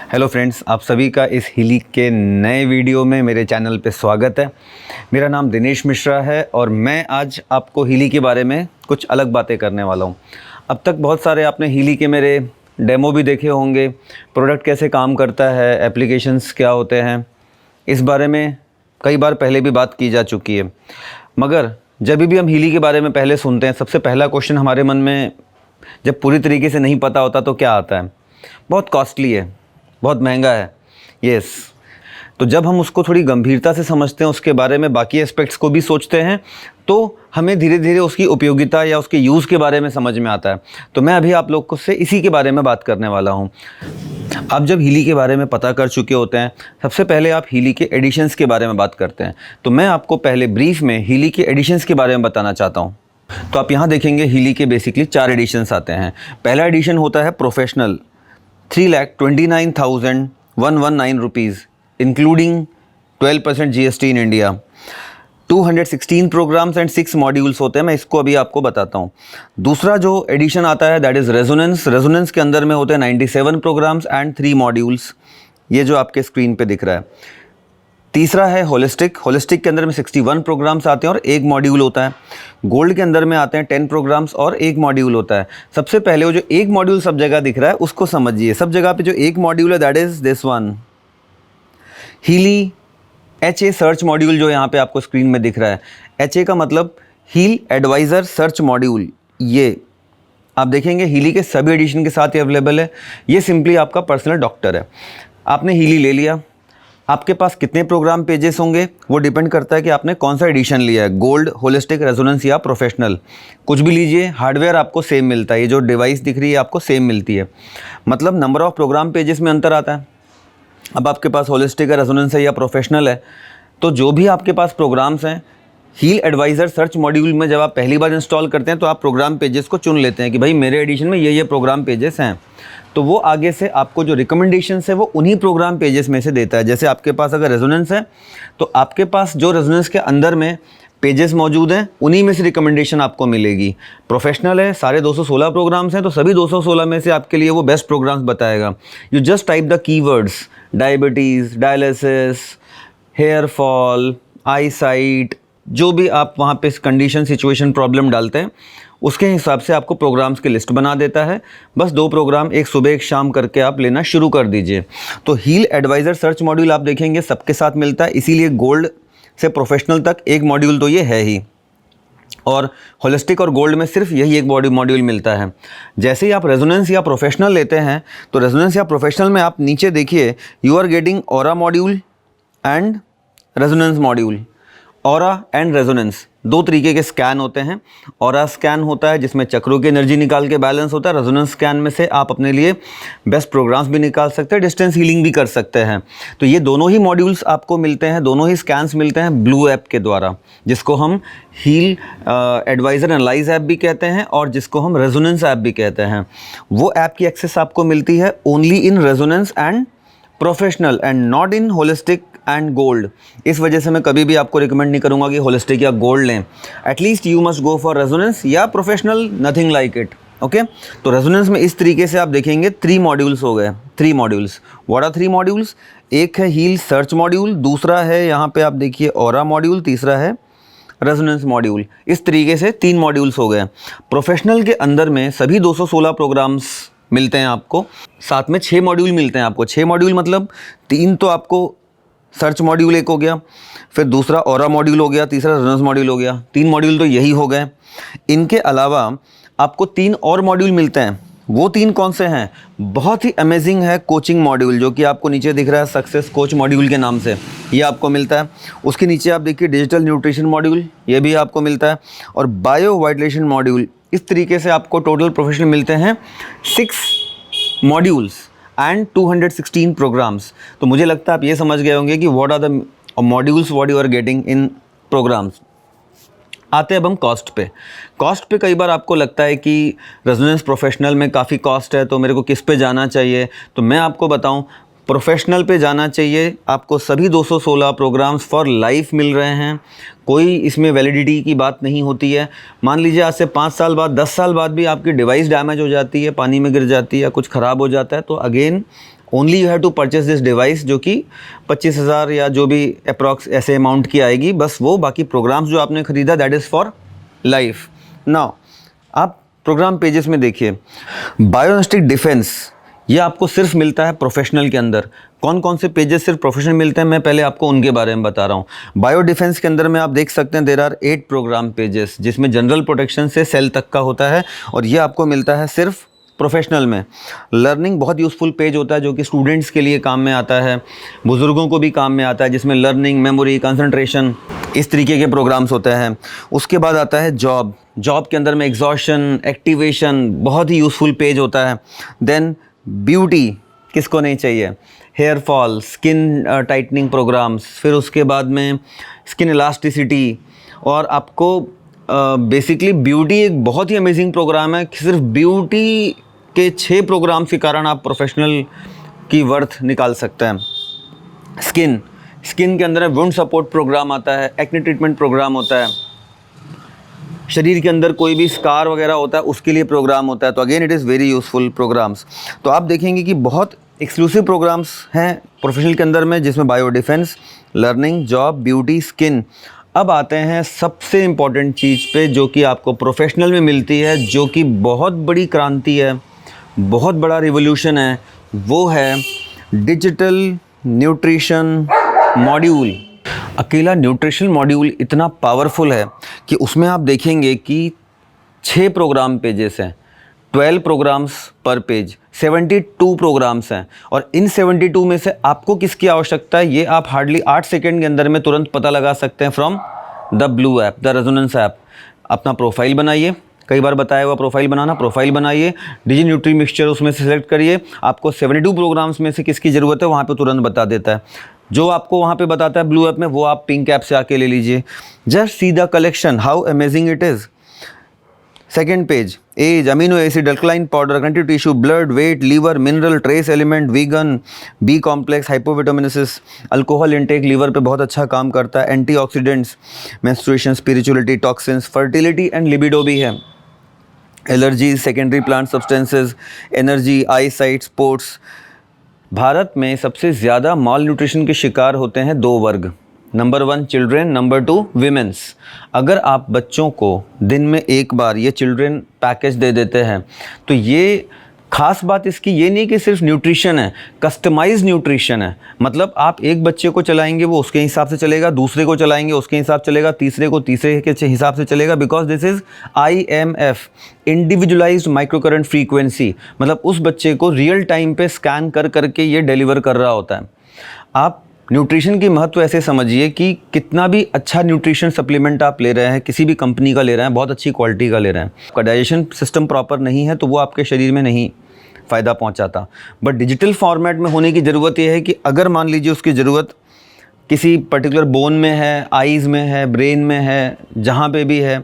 Hello friends, आप सभी का इस हीली के नए वीडियो में मेरे चैनल पे स्वागत है। मेरा नाम दिनेश मिश्रा है और मैं आज आपको हीली के बारे में कुछ अलग बातें करने वाला हूँ। अब तक बहुत सारे आपने हीली के मेरे डेमो भी देखे होंगे, प्रोडक्ट कैसे काम करता है, एप्लीकेशंस क्या होते हैं, इस बारे में कई बार पहले भी बात की जा चुकी है। मगर जब भी हम हीली के बारे में पहले सुनते हैं, सबसे पहला क्वेश्चन हमारे मन में जब पूरी तरीके से नहीं पता होता तो क्या आता है? बहुत कॉस्टली है, बहुत महंगा है। यस, तो जब हम उसको थोड़ी गंभीरता से समझते हैं, उसके बारे में बाकी एस्पेक्ट्स को भी सोचते हैं, तो हमें धीरे धीरे उसकी उपयोगिता या उसके यूज़ के बारे में समझ में आता है। तो मैं अभी आप लोग को से इसी के बारे में बात करने वाला हूँ। आप जब हीली के बारे में पता कर चुके होते हैं, सबसे पहले आप हीली के एडिशंस के बारे में बात करते हैं। तो मैं आपको पहले ब्रीफ में हीली के एडिशंस के बारे में बताना चाहता हूँ। तो आप यहाँ देखेंगे हीली के बेसिकली 4 एडिशंस आते हैं। पहला एडिशन होता है professional, 3,29,119 rupees including 12% GST in India. 216 programmes and 6 modules होते हैं। मैं इसको अभी आपको बताता हूँ। दूसरा जो एडिशन आता है दैट इज़ रेजोनेंस। रेजोनेंस के अंदर में होते हैं 97 प्रोग्राम्स एंड 3 मॉड्यूल्स, ये जो आपके स्क्रीन पे दिख रहा है। तीसरा है होलिस्टिक। होलिस्टिक के अंदर में 61 प्रोग्राम्स आते हैं और 1 मॉड्यूल होता है। गोल्ड के अंदर में आते हैं 10 प्रोग्राम्स और 1 मॉड्यूल होता है। सबसे पहले वो जो 1 मॉड्यूल सब जगह दिख रहा है उसको समझिए। सब जगह पे जो 1 मॉड्यूल है that is this one, Healy HA search module, जो यहाँ पे आपको स्क्रीन में दिख रहा है। HA का मतलब हील एडवाइज़र सर्च मॉड्यूल। ये आप देखेंगे हीली के सभी एडिशन के साथ ही अवेलेबल है। ये सिंपली आपका पर्सनल डॉक्टर है। आपने हीली ले लिया, आपके पास कितने प्रोग्राम पेजेस होंगे वो डिपेंड करता है कि आपने कौन सा एडिशन लिया है, गोल्ड, होलिस्टिक, रेजोनेंस या प्रोफेशनल। कुछ भी लीजिए, हार्डवेयर आपको सेम मिलता है। ये जो डिवाइस दिख रही है आपको सेम मिलती है, मतलब नंबर ऑफ़ प्रोग्राम पेजेस में अंतर आता है। अब आपके पास होलिस्टिक है, रेजोनेंस है या प्रोफेशनल है, तो जो भी आपके पास प्रोग्राम्स हैं, हील एडवाइज़र सर्च मॉड्यूल में जब आप पहली बार इंस्टॉल करते हैं तो आप प्रोग्राम पेजेस को चुन लेते हैं कि भाई मेरे एडिशन में ये प्रोग्राम पेजेस हैं। तो वो आगे से आपको जो रिकमेंडेशंस है वो उन्हीं प्रोग्राम पेजेस में से देता है। जैसे आपके पास अगर रेजोनेंस है तो आपके पास जो रेजोनेंस के अंदर में पेजेस मौजूद हैं उन्हीं में से रिकमेंडेशन आपको मिलेगी। प्रोफेशनल है, सारे 216 प्रोग्राम्स हैं, तो सभी 216 में से आपके लिए वो बेस्ट प्रोग्राम्स बताएगा। You just type the keywords, diabetes, dialysis, hair fall, eye sight, जो भी आप वहाँ पे कंडीशन, सिचुएशन, प्रॉब्लम डालते हैं उसके हिसाब से आपको प्रोग्राम्स की लिस्ट बना देता है। बस 2 प्रोग्राम, एक सुबह एक शाम करके आप लेना शुरू कर दीजिए। तो हील एडवाइज़र सर्च मॉड्यूल आप देखेंगे सबके साथ मिलता है, इसीलिए गोल्ड से प्रोफेशनल तक 1 मॉड्यूल तो ये है ही, और होलिस्टिक और गोल्ड में सिर्फ यही 1 मॉड्यूल मिलता है। जैसे ही आप रेजोनेंस या प्रोफेशनल लेते हैं तो रेजोनेंस या प्रोफेशनल में आप नीचे देखिए, you are getting aura module and resonance module. Aura and resonance 2 तरीके के स्कैन होते हैं। ऑरा स्कैन होता है जिसमें चक्रों की एनर्जी निकाल के बैलेंस होता है। रेजोनेंस स्कैन में से आप अपने लिए बेस्ट प्रोग्राम्स भी निकाल सकते हैं, डिस्टेंस हीलिंग भी कर सकते हैं। तो ये दोनों ही मॉड्यूल्स आपको मिलते हैं, दोनों ही स्कैन्स मिलते हैं ब्लू ऐप के द्वारा, जिसको हम हील एडवाइज़र एनालाइज ऐप भी कहते हैं और जिसको हम रेजोनेंस ऐप भी कहते हैं। वो ऐप की एक्सेस आपको मिलती है only in resonance and professional and not in holistic and gold. इस वजह से मैं कभी भी आपको रिकमेंड नहीं करूंगा कि होलिस्टिक या गोल्ड लें। At least you must go for resonance या professional, nothing like it. Okay, तो रेजोनेंस में इस तरीके से आप देखेंगे 3 मॉड्यूल्स हो गए। 3 मॉड्यूल्स, व्हाट आर 3 मॉड्यूल्स? एक है हील सर्च मॉड्यूल, दूसरा है यहाँ पे आप देखिए ऑरा मॉड्यूल, तीसरा है रेजोनेंस मॉड्यूल। इस तरीके से 3 मॉड्यूल्स हो गए। प्रोफेशनल के अंदर में सभी 216 प्रोग्राम्स मिलते हैं आपको, साथ में 6 मॉड्यूल मिलते हैं आपको। 6 मॉड्यूल मतलब 3 तो आपको सर्च मॉड्यूल 1 हो गया, फिर दूसरा ऑरा मॉड्यूल हो गया, तीसरा रेजोनेंस मॉड्यूल हो गया। 3 मॉड्यूल तो यही हो गए। इनके अलावा आपको 3 और मॉड्यूल मिलते हैं। वो 3 कौन से हैं? बहुत ही अमेजिंग है कोचिंग मॉड्यूल, जो कि आपको नीचे दिख रहा है सक्सेस कोच मॉड्यूल के नाम से, ये आपको मिलता है। उसके नीचे आप देखिए डिजिटल न्यूट्रिशन मॉड्यूल, ये भी आपको मिलता है, और बायो वाइटलेशन मॉड्यूल। इस तरीके से आपको टोटल प्रोफेशनल मिलते हैं 6 मॉड्यूल्स एंड 216 प्रोग्राम्स। तो मुझे लगता है आप ये समझ गए होंगे कि what are the modules what you are getting in programmes. आते हैं अब हम कॉस्ट पे। कॉस्ट पे कई बार आपको लगता है कि रेजोनेंस प्रोफेशनल में काफ़ी कॉस्ट है, तो मेरे को किस पे जाना चाहिए? तो मैं आपको बताऊं, प्रोफेशनल पे जाना चाहिए। आपको सभी 216 प्रोग्राम्स फॉर लाइफ मिल रहे हैं, कोई इसमें वैलिडिटी की बात नहीं होती है। मान लीजिए आज से 5 साल बाद, 10 साल बाद भी आपकी डिवाइस डैमेज हो जाती है, पानी में गिर जाती है या कुछ ख़राब हो जाता है, तो again only you have to purchase this device, जो कि 25,000 या जो भी अप्रॉक्स ऐसे अमाउंट की आएगी, बस वो। बाकी प्रोग्राम्स जो आपने ख़रीदा that is for life. Now आप प्रोग्राम पेजेस में देखिए, बायोस्टिक डिफेंस ये आपको सिर्फ मिलता है प्रोफेशनल के अंदर। कौन कौन से पेजेस सिर्फ प्रोफेशनल मिलते हैं, मैं पहले आपको उनके बारे में बता रहा हूँ। बायो डिफेंस के अंदर में आप देख सकते हैं देयर आर 8 प्रोग्राम पेजेस, जिसमें जनरल प्रोटेक्शन से सेल तक का होता है, और ये आपको मिलता है सिर्फ प्रोफेशनल में। लर्निंग बहुत यूज़फुल पेज होता है, जो कि स्टूडेंट्स के लिए काम में आता है, बुज़ुर्गों को भी काम में आता है, जिसमें लर्निंग, मेमोरी, कंसंट्रेशन, इस तरीके के प्रोग्राम्स होते हैं। उसके बाद आता है जॉब। जॉब के अंदर में एग्जॉशन, एक्टिवेशन, बहुत ही यूज़फुल पेज होता है। देन ब्यूटी, किसको नहीं चाहिए, hair fall, skin tightening programmes, फिर उसके बाद में स्किन इलास्टिसिटी, और आपको बेसिकली ब्यूटी एक बहुत ही अमेजिंग प्रोग्राम है। सिर्फ ब्यूटी के 6 प्रोग्राम्स के कारण आप प्रोफेशनल की वर्थ निकाल सकते हैं। स्किन के अंदर वुंड सपोर्ट प्रोग्राम आता है, एक्ने ट्रीटमेंट प्रोग्राम होता है, शरीर के अंदर कोई भी स्कार वगैरह होता है उसके लिए प्रोग्राम होता है। तो again it is very useful programmes. तो आप देखेंगे कि बहुत एक्सक्लूसिव प्रोग्राम्स हैं प्रोफेशनल के अंदर में, जिसमें bio defence, learning, job, beauty, skin. अब आते हैं सबसे इम्पॉर्टेंट चीज़ पे, जो कि आपको प्रोफेशनल में मिलती है, जो कि बहुत बड़ी क्रांति है, बहुत बड़ा रिवोल्यूशन है। वो है डिजिटल न्यूट्रिशन मॉड्यूल। अकेला न्यूट्रिशन मॉड्यूल इतना पावरफुल है कि उसमें आप देखेंगे कि 6 प्रोग्राम पेजेस हैं, 12 प्रोग्राम्स पर पेज, 72 प्रोग्राम्स हैं। और इन 72 में से आपको किसकी आवश्यकता है, ये आप हार्डली 8 सेकेंड के अंदर में तुरंत पता लगा सकते हैं from the blue app, the resonance app. अपना प्रोफाइल बनाइए, कई बार बताया हुआ प्रोफाइल बनाना, प्रोफाइल बनाइए, डिजी न्यूट्री मिक्सचर उसमें से सिलेक्ट करिए, आपको 72 प्रोग्राम्स में से किसकी ज़रूरत है वहाँ पे तुरंत बता देता है। जो आपको वहाँ पे बताता है ब्लू ऐप में, वो आप पिंक ऐप से आके ले लीजिए। Just see the collection, how amazing it is. Second page, age, amino acid, alkaline powder, connective tissue, blood, weight, liver, mineral, trace element, vegan, B complex, hypovitaminosis, alcohol intake liver पे बहुत अच्छा काम करता है, antioxidants, menstruation, spirituality, toxins, fertility and libido भी है, allergies, secondary plant substances, energy, eyesight, sports. Bharat में सबसे ज़्यादा माल न्यूट्रिशन के शिकार होते हैं 2 वर्ग, नंबर 1 चिल्ड्रेन, नंबर 2 विमेंस। अगर आप बच्चों को दिन में एक बार ये चिल्ड्रेन पैकेज दे देते हैं, तो ये खास बात इसकी ये नहीं कि सिर्फ न्यूट्रिशन है, कस्टमाइज न्यूट्रिशन है। मतलब आप एक बच्चे को चलाएंगे वो उसके हिसाब से चलेगा, दूसरे को चलाएंगे उसके हिसाब से चलेगा, तीसरे को तीसरे के हिसाब से चलेगा, because this is IMF, individualised micro current frequency. मतलब उस बच्चे को रियल टाइम पे स्कैन कर करके ये डिलीवर कर रहा होता है। आप न्यूट्रिशन की महत्व ऐसे समझिए कि कितना भी अच्छा न्यूट्रिशन सप्लीमेंट आप ले रहे हैं, किसी भी कंपनी का ले रहे हैं, बहुत अच्छी क्वालिटी का ले रहे हैं, आपका डाइजेशन सिस्टम प्रॉपर नहीं है तो वो आपके शरीर में नहीं फ़ायदा पहुंचाता। बट डिजिटल फॉर्मेट में होने की ज़रूरत यह है कि अगर मान लीजिए उसकी ज़रूरत किसी पर्टिकुलर बोन में है, आईज़ में है, ब्रेन में है, जहाँ पे भी है,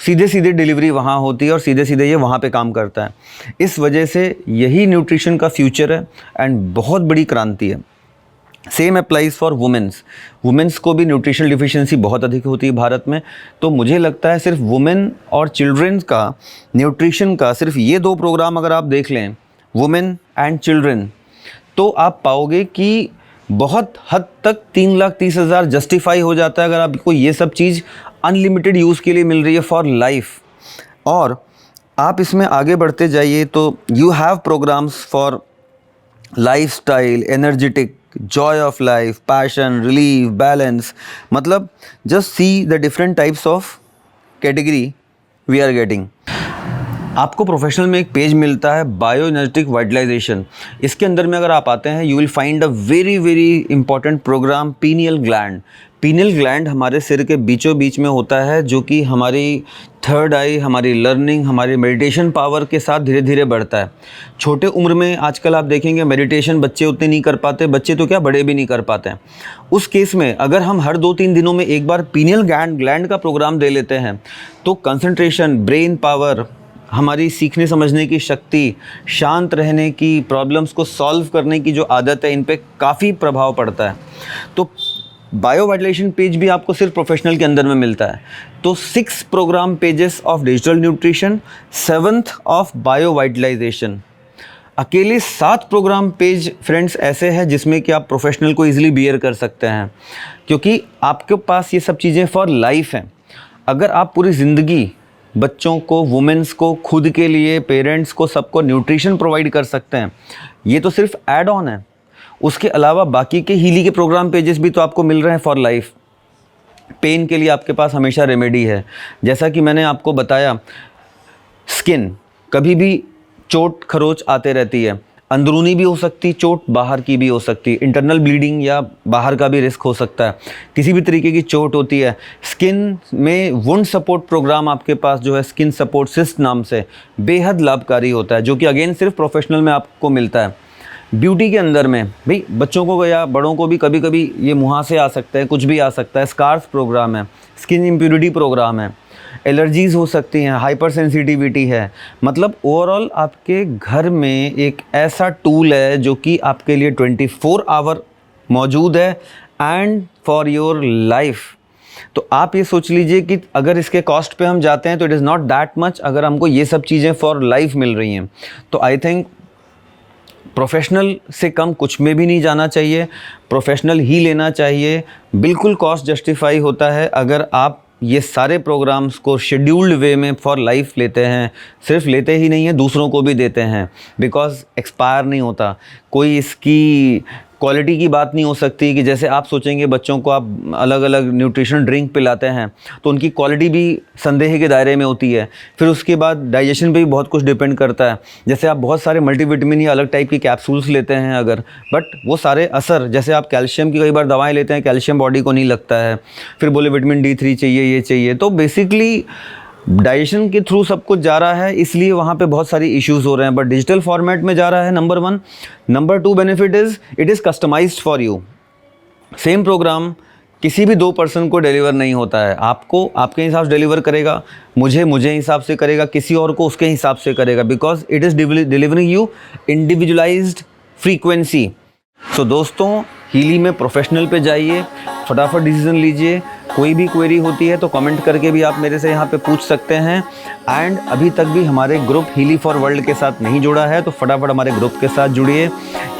सीधे सीधे डिलीवरी वहाँ होती है और सीधे सीधे ये वहाँ पे काम करता है। इस वजह से यही न्यूट्रिशन का फ्यूचर है एंड बहुत बड़ी क्रांति है। Same applies for women's. Women's को भी न्यूट्रिशनल डिफिशिएंसी बहुत अधिक होती है भारत में। तो मुझे लगता है सिर्फ वुमेन और चिल्ड्रन का न्यूट्रिशन का सिर्फ ये 2 प्रोग्राम अगर आप देख लें, वुमेन एंड चिल्ड्रन, तो आप पाओगे कि बहुत हद तक 3,30,000 जस्टिफाई हो जाता है अगर आपको ये सब चीज़ अनलिमिटेड यूज़ के लिए मिल रही है फॉर लाइफ। और आप इसमें आगे बढ़ते जाइए तो you have programmes for lifestyle, energetic, joy of life, passion, relief, balance. मतलब just see the different types of category we are getting. आपको प्रोफेशनल में एक पेज मिलता है बायो एनर्जेटिक वाइटलाइजेशन। इसके अंदर में अगर आप आते हैं you will find a very very important programme, pineal gland. Pineal gland हमारे सिर के बीचों बीच में होता है, जो कि हमारी थर्ड आई, हमारी लर्निंग, हमारी मेडिटेशन पावर के साथ धीरे धीरे बढ़ता है। छोटे उम्र में आजकल आप देखेंगे मेडिटेशन बच्चे उतने नहीं कर पाते, बच्चे तो क्या बड़े भी नहीं कर पाते हैं। उस केस में अगर हम हर 2-3 दिनों में एक बार पीनियल ग्लैंड का प्रोग्राम दे लेते हैं तो कंसंट्रेशन, ब्रेन पावर, हमारी सीखने समझने की शक्ति, शांत रहने की, प्रॉब्लम्स को सॉल्व करने की जो आदत है, इन पे काफ़ी प्रभाव पड़ता है। तो बायो वाइटलाइजेशन पेज भी आपको सिर्फ प्रोफेशनल के अंदर में मिलता है। तो 6 program pages of digital nutrition, 7th of bio vitalization. अकेले 7 प्रोग्राम पेज फ्रेंड्स ऐसे हैं जिसमें कि आप प्रोफेशनल को ईजिली बियर कर सकते हैं, क्योंकि आपके पास ये सब चीज़ें फॉर लाइफ हैं। अगर आप पूरी ज़िंदगी बच्चों को, वुमेन्स को, खुद के लिए, पेरेंट्स को, सबको न्यूट्रिशन प्रोवाइड कर सकते हैं, ये तो सिर्फ ऐड ऑन है। उसके अलावा बाकी के हीली के प्रोग्राम पेजेस भी तो आपको मिल रहे हैं फॉर लाइफ। पेन के लिए आपके पास हमेशा रेमेडी है। जैसा कि मैंने आपको बताया, स्किन कभी भी चोट खरोच आते रहती है, अंदरूनी भी हो सकती चोट, बाहर की भी हो सकती, इंटरनल ब्लीडिंग या बाहर का भी रिस्क हो सकता है। किसी भी तरीके की चोट होती है, स्किन में वुंड सपोर्ट प्रोग्राम आपके पास जो है स्किन सपोर्ट सिस्ट नाम से बेहद लाभकारी होता है, जो कि अगेन सिर्फ प्रोफेशनल में आपको मिलता है। ब्यूटी के अंदर में भाई बच्चों को या बड़ों को भी कभी कभी ये मुहासे आ सकते हैं, कुछ भी आ सकता है। स्कार्स प्रोग्राम है, स्किन इम्प्योरिटी प्रोग्राम है, एलर्जीज़ हो सकती हैं, हाइपर सेंसिटिविटी है। मतलब ओवरऑल आपके घर में एक ऐसा टूल है जो कि आपके लिए 24 आवर मौजूद है एंड फॉर योर लाइफ। तो आप ये सोच लीजिए कि अगर इसके कॉस्ट पे हम जाते हैं तो it is not that much, अगर हमको ये सब चीज़ें फॉर लाइफ मिल रही हैं तो आई थिंक प्रोफेशनल से कम कुछ में भी नहीं जाना चाहिए, प्रोफेशनल ही लेना चाहिए। बिल्कुल कॉस्ट जस्टिफाई होता है अगर आप ये सारे प्रोग्राम्स को शेड्यूल्ड वे में फॉर लाइफ लेते हैं। सिर्फ लेते ही नहीं है, दूसरों को भी देते हैं, बिकॉज एक्सपायर नहीं होता। कोई इसकी क्वालिटी की बात नहीं हो सकती कि जैसे आप सोचेंगे बच्चों को आप अलग अलग न्यूट्रिशन ड्रिंक पिलाते हैं तो उनकी क्वालिटी भी संदेह के दायरे में होती है। फिर उसके बाद डाइजेशन पे भी बहुत कुछ डिपेंड करता है। जैसे आप बहुत सारे मल्टीविटामिन या अलग टाइप की कैप्सूल्स लेते हैं अगर, बट वो सारे असर, जैसे आप कैल्शियम की कई बार दवाएं लेते हैं, कैल्शियम बॉडी को नहीं लगता है, फिर बोले विटामिन D3 चाहिए, ये चाहिए। तो बेसिकली डाइजेशन के थ्रू सब कुछ जा रहा है, इसलिए वहाँ पे बहुत सारी इश्यूज़ हो रहे हैं। बट डिजिटल फॉर्मेट में जा रहा है, number 1। Number 2 benefit is it is customised for you. Same programme किसी भी 2 पर्सन को डिलीवर नहीं होता है, आपको आपके हिसाब से डिलीवर करेगा, मुझे हिसाब से करेगा, किसी और को उसके हिसाब से करेगा, because it is delivering you individualised frequency. तो दोस्तों, हीली में प्रोफेशनल पे जाइए, फटाफट डिसीजन लीजिए। कोई भी क्वेरी होती है तो कमेंट करके भी आप मेरे से यहाँ पे पूछ सकते हैं। एंड अभी तक भी हमारे ग्रुप हीली फॉर वर्ल्ड के साथ नहीं जुड़ा है तो फटाफट हमारे ग्रुप के साथ जुड़िए।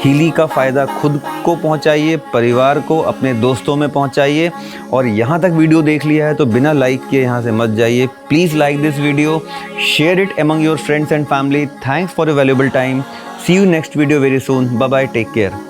हीली का फ़ायदा खुद को पहुँचाइए, परिवार को, अपने दोस्तों में पहुँचाइए। और यहाँ तक वीडियो देख लिया है तो बिना लाइक किए यहाँ से मत जाइए। Please like this video, share it among your friends and family. Thanks for your valuable time. See you next video very soon. Bye bye, take care.